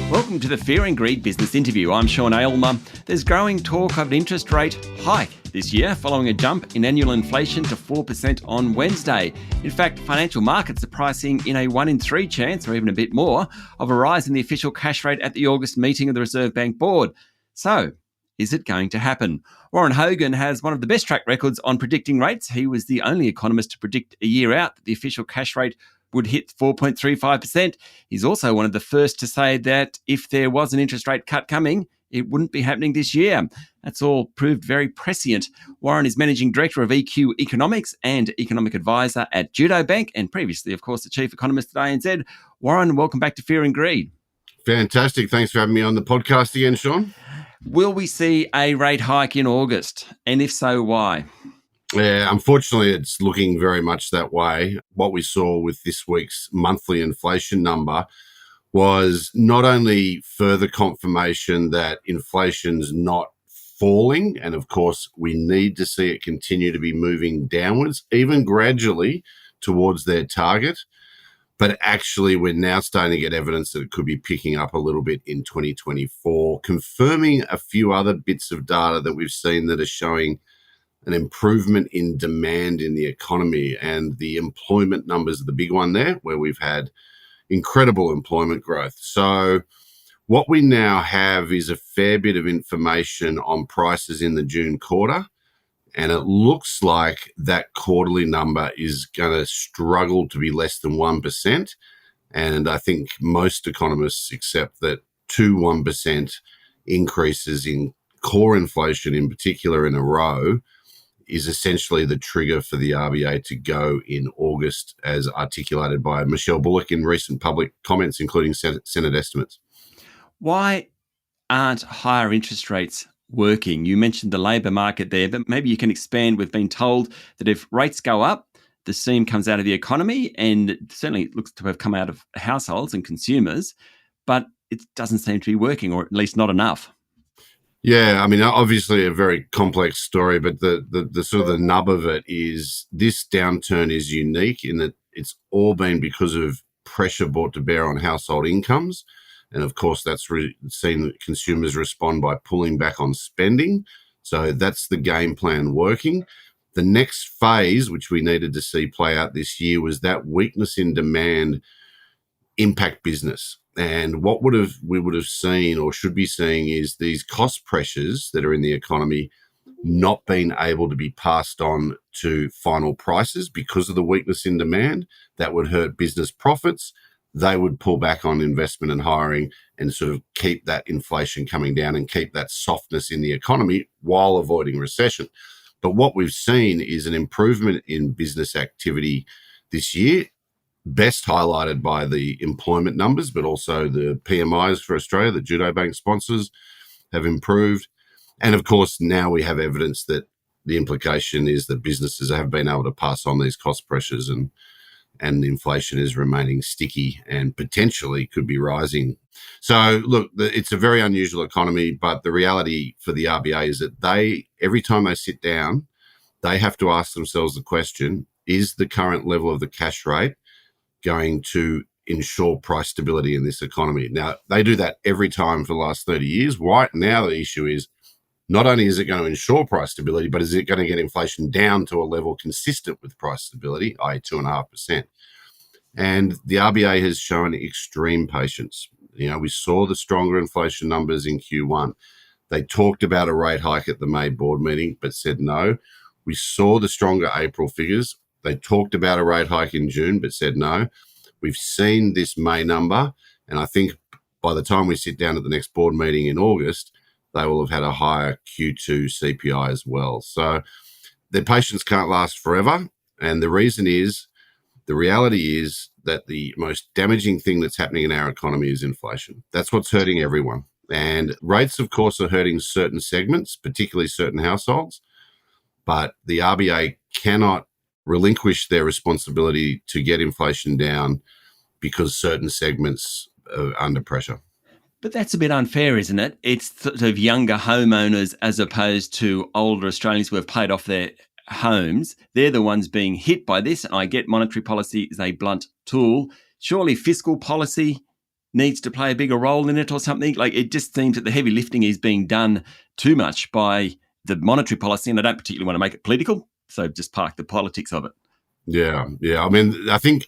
Welcome to the Fear and Greed Business Interview. I'm Sean Aylmer. There's growing talk of an interest rate hike this year following a jump in annual inflation to 4% on Wednesday. In fact, financial markets are pricing in a 1 in 3 chance, or even a bit more, of a rise in the official cash rate at the August meeting of the Reserve Bank Board. So, is it going to happen? Warren Hogan has one of the best track records on predicting rates. He was the only economist to predict a year out that the official cash rate would hit 4.35%. He's also one of the first to say that if there was an interest rate cut coming, it wouldn't be happening this year. That's all proved very prescient. Warren is Managing Director of EQ Economics and Economic Advisor at Judo Bank, and previously, of course, the Chief Economist at ANZ. Warren, welcome back to Fear and Greed. Fantastic. Thanks for having me on the podcast again, Sean. Will we see a rate hike in August? And if so, why? Yeah, unfortunately, it's looking very much that way. What we saw with this week's monthly inflation number was not only further confirmation that inflation's not falling, and of course, we need to see it continue to be moving downwards, even gradually towards their target. But actually, we're now starting to get evidence that it could be picking up a little bit in 2024, confirming a few other bits of data that we've seen that are showing an improvement in demand in the economy. And the employment numbers are the big one there, where we've had incredible employment growth. So what we now have is a fair bit of information on prices in the June quarter. And it looks like that quarterly number is going to struggle to be less than 1%. And I think most economists accept that 1% increases in core inflation in particular in a row is essentially the trigger for the RBA to go in August, as articulated by Michelle Bullock in recent public comments, including Senate estimates. Why aren't higher interest rates working? You mentioned the labour market there, but maybe you can expand. We've been told that if rates go up, the steam comes out of the economy, and it certainly looks to have come out of households and consumers, but it doesn't seem to be working, or at least not enough. Yeah, I mean, obviously a very complex story, but the sort of the nub of it is this downturn is unique in that it's all been because of pressure brought to bear on household incomes. And of course, that's seen consumers respond by pulling back on spending. So that's the game plan working. The next phase, which we needed to see play out this year, was that weakness in demand impact business. And what we would have seen or should be seeing is these cost pressures that are in the economy not being able to be passed on to final prices because of the weakness in demand. That would hurt business profits. They would pull back on investment and hiring and sort of keep that inflation coming down and keep that softness in the economy while avoiding recession. But what we've seen is an improvement in business activity this year, best highlighted by the employment numbers, but also the PMIs for Australia that Judo Bank sponsors have improved. And of course, now we have evidence that the implication is that businesses have been able to pass on these cost pressures, and the inflation is remaining sticky and potentially could be rising. So look, it's a very unusual economy, but the reality for the RBA is that every time they sit down, they have to ask themselves the question, is the current level of the cash rate going to ensure price stability in this economy? Now, they do that every time for the last 30 years. Right now, the issue is not only is it going to ensure price stability, but is it going to get inflation down to a level consistent with price stability, i.e. 2.5%? And the RBA has shown extreme patience. You know, we saw the stronger inflation numbers in Q1. They talked about a rate hike at the May board meeting, but said no. We saw the stronger April figures. They talked about a rate hike in June, but said no. We've seen this May number, and I think by the time we sit down at the next board meeting in August, they will have had a higher Q2 CPI as well. So their patience can't last forever. And the reality is that the most damaging thing that's happening in our economy is inflation. That's what's hurting everyone. And rates, of course, are hurting certain segments, particularly certain households. But the RBA cannot relinquish their responsibility to get inflation down because certain segments are under pressure. But that's a bit unfair, isn't it? It's sort of younger homeowners as opposed to older Australians who have paid off their homes. They're the ones being hit by this. I get monetary policy is a blunt tool. Surely fiscal policy needs to play a bigger role in it or something? Like, it just seems that the heavy lifting is being done too much by the monetary policy, and I don't particularly want to make it political, so just park the politics of it. Yeah. I mean, I think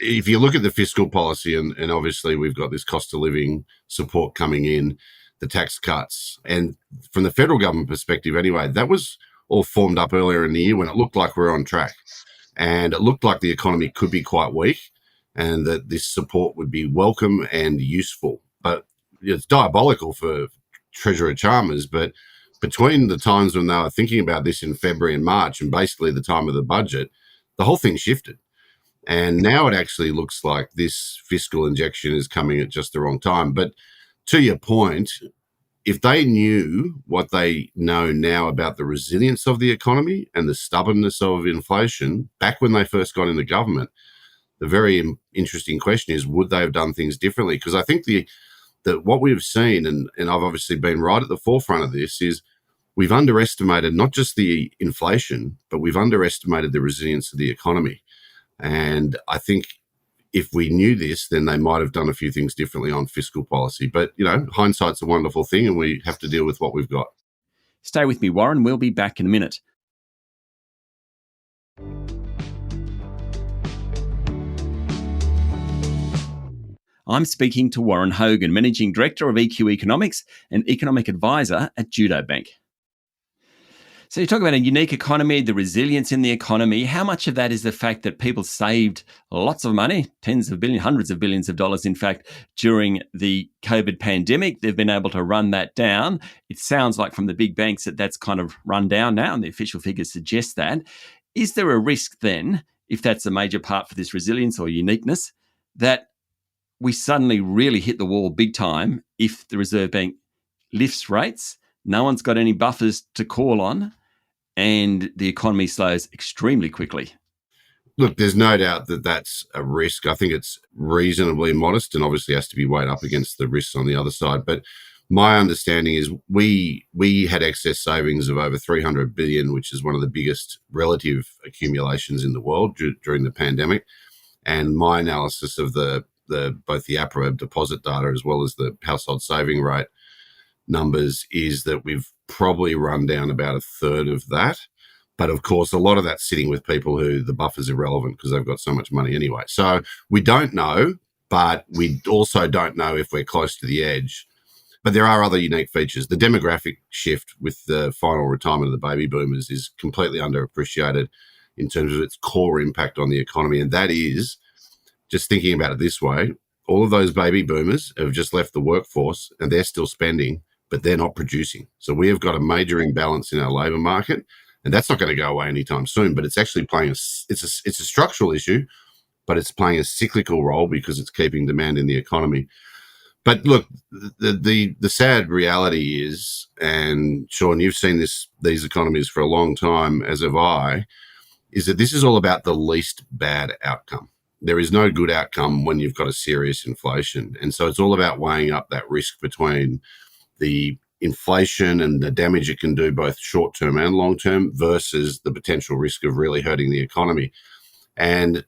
if you look at the fiscal policy, and obviously we've got this cost of living support coming in, the tax cuts, and from the federal government perspective anyway, that was all formed up earlier in the year when it looked like we were on track. And it looked like the economy could be quite weak and that this support would be welcome and useful. But it's diabolical for Treasurer Chalmers. But between the times when they were thinking about this in February and March and basically the time of the budget, the whole thing shifted. And now it actually looks like this fiscal injection is coming at just the wrong time. But to your point, if they knew what they know now about the resilience of the economy and the stubbornness of inflation back when they first got into government, the very interesting question is, would they have done things differently? Because I think that what we've seen, and I've obviously been right at the forefront of this, is we've underestimated not just the inflation, but we've underestimated the resilience of the economy. And I think if we knew this, then they might have done a few things differently on fiscal policy. But, hindsight's a wonderful thing, and we have to deal with what we've got. Stay with me, Warren. We'll be back in a minute. I'm speaking to Warren Hogan, Managing Director of EQ Economics and Economic Advisor at Judo Bank. So you talk about a unique economy, the resilience in the economy. How much of that is the fact that people saved lots of money, tens of billions, hundreds of billions of dollars, in fact, during the COVID pandemic? They've been able to run that down. It sounds like from the big banks that that's kind of run down now, and the official figures suggest that. Is there a risk then, if that's a major part for this resilience or uniqueness, that we suddenly really hit the wall big time if the Reserve Bank lifts rates, no one's got any buffers to call on, and the economy slows extremely quickly? Look, there's no doubt that that's a risk. I think it's reasonably modest and obviously has to be weighed up against the risks on the other side. But my understanding is we had excess savings of over 300 billion, which is one of the biggest relative accumulations in the world during the pandemic. And my analysis of both the APRA deposit data as well as the household saving rate numbers is that we've probably run down about a third of that. But of course, a lot of that's sitting with people who the buffer's irrelevant because they've got so much money anyway. So we don't know, but we also don't know if we're close to the edge. But there are other unique features. The demographic shift with the final retirement of the baby boomers is completely underappreciated in terms of its core impact on the economy. And that is, just thinking about it this way, all of those baby boomers have just left the workforce and they're still spending, but they're not producing. So we have got a major imbalance in our labour market, and that's not going to go away anytime soon. But it's actually playing it's a structural issue, but it's playing a cyclical role because it's keeping demand in the economy. But look, the sad reality is, and Sean, you've seen these economies for a long time, as have I, is that this is all about the least bad outcome. There is no good outcome when you've got a serious inflation. And so it's all about weighing up that risk between the inflation and the damage it can do both short-term and long-term versus the potential risk of really hurting the economy. And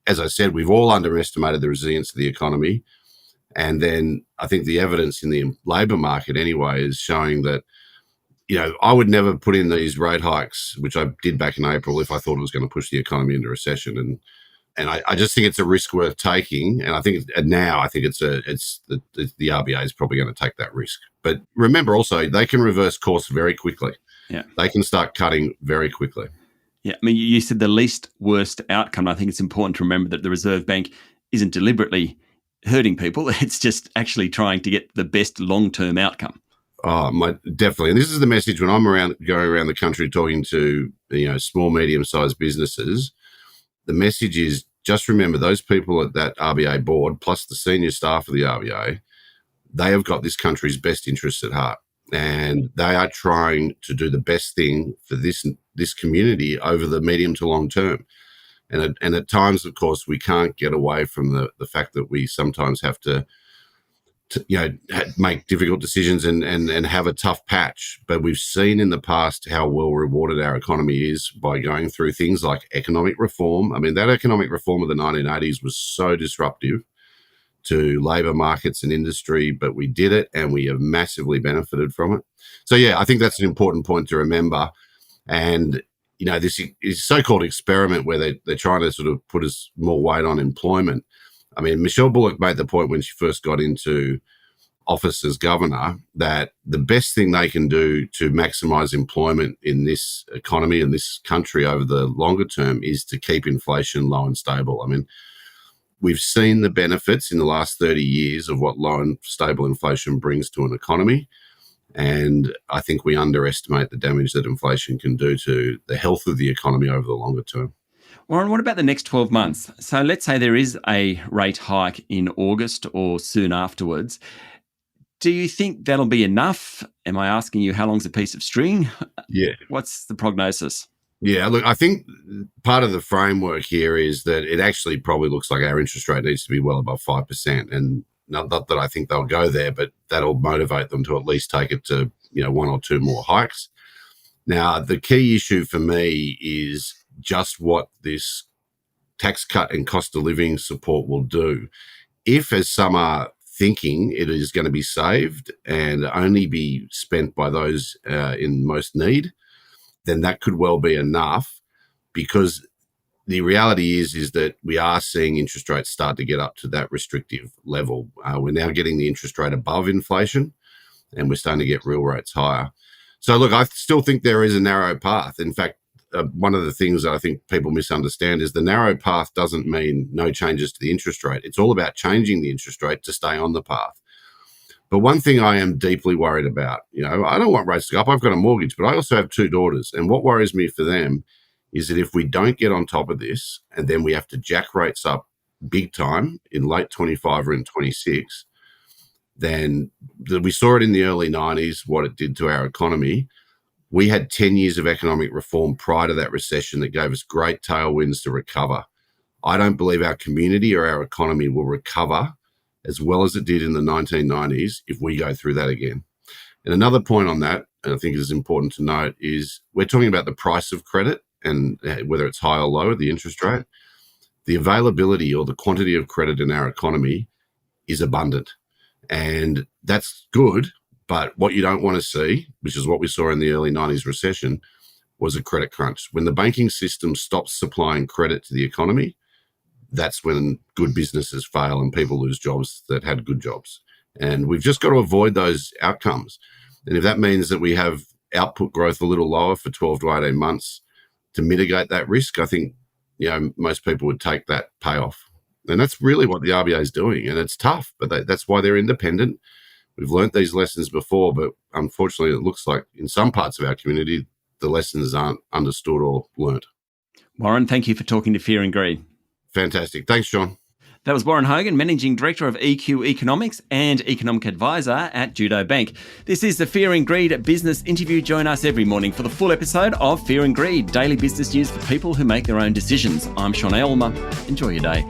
as I said, we've all underestimated the resilience of the economy. And then I think the evidence in the labour market anyway is showing that, I would never put in these rate hikes, which I did back in April, if I thought it was going to push the economy into recession. And I just think it's a risk worth taking. And I think the RBA is probably going to take that risk. But remember also, they can reverse course very quickly. Yeah. They can start cutting very quickly. Yeah. I mean, you said the least worst outcome. I think it's important to remember that the Reserve Bank isn't deliberately hurting people. It's just actually trying to get the best long-term outcome. Oh, definitely. And this is the message when I'm going around the country talking to, small, medium-sized businesses. The message is, just remember those people at that RBA board, plus the senior staff of the RBA, they have got this country's best interests at heart. And they are trying to do the best thing for this community over the medium to long term. And at times, of course, we can't get away from the fact that we sometimes have to make difficult decisions and have a tough patch. But we've seen in the past how well rewarded our economy is by going through things like economic reform. I mean, that economic reform of the 1980s was so disruptive to labour markets and industry, but we did it and we have massively benefited from it. So, yeah, I think that's an important point to remember. And, this is so-called experiment where they're trying to sort of put us more weight on employment. I mean, Michelle Bullock made the point when she first got into office as governor that the best thing they can do to maximise employment in this economy and this country over the longer term is to keep inflation low and stable. I mean, we've seen the benefits in the last 30 years of what low and stable inflation brings to an economy. And I think we underestimate the damage that inflation can do to the health of the economy over the longer term. Warren, what about the next 12 months? So let's say there is a rate hike in August or soon afterwards. Do you think that'll be enough? Am I asking you how long's a piece of string? Yeah. What's the prognosis? Yeah, look, I think part of the framework here is that it actually probably looks like our interest rate needs to be well above 5%. And not that I think they'll go there, but that'll motivate them to at least take it to, one or two more hikes. Now, the key issue for me is just what this tax cut and cost of living support will do. If, as some are thinking, it is going to be saved and only be spent by those in most need, then that could well be enough, because the reality is that we are seeing interest rates start to get up to that restrictive level. We're now getting the interest rate above inflation, and we're starting to get real rates higher. So, look, I still think there is a narrow path. In fact, one of the things that I think people misunderstand is the narrow path doesn't mean no changes to the interest rate. It's all about changing the interest rate to stay on the path. But one thing I am deeply worried about, I don't want rates to go up. I've got a mortgage, but I also have two daughters. And what worries me for them is that if we don't get on top of this and then we have to jack rates up big time in late 25 or in 26, then we saw it in the early 90s, what it did to our economy. We had 10 years of economic reform prior to that recession that gave us great tailwinds to recover. I don't believe our community or our economy will recover as well as it did in the 1990s if we go through that again. And another point on that, and I think is important to note, is we're talking about the price of credit and whether it's high or low, the interest rate. The availability or the quantity of credit in our economy is abundant. And that's good, but what you don't want to see, which is what we saw in the early 90s recession, was a credit crunch. When the banking system stops supplying credit to the economy, that's when good businesses fail and people lose jobs that had good jobs. And we've just got to avoid those outcomes. And if that means that we have output growth a little lower for 12 to 18 months to mitigate that risk, I think, most people would take that payoff. And that's really what the RBA is doing. And it's tough, but that's why they're independent. We've learnt these lessons before, but unfortunately, it looks like in some parts of our community, the lessons aren't understood or learnt. Warren, thank you for talking to Fear and Greed. Fantastic. Thanks, Sean. That was Warren Hogan, Managing Director of EQ Economics and Economic Advisor at Judo Bank. This is the Fear and Greed Business Interview. Join us every morning for the full episode of Fear and Greed, daily business news for people who make their own decisions. I'm Sean Aylmer. Enjoy your day.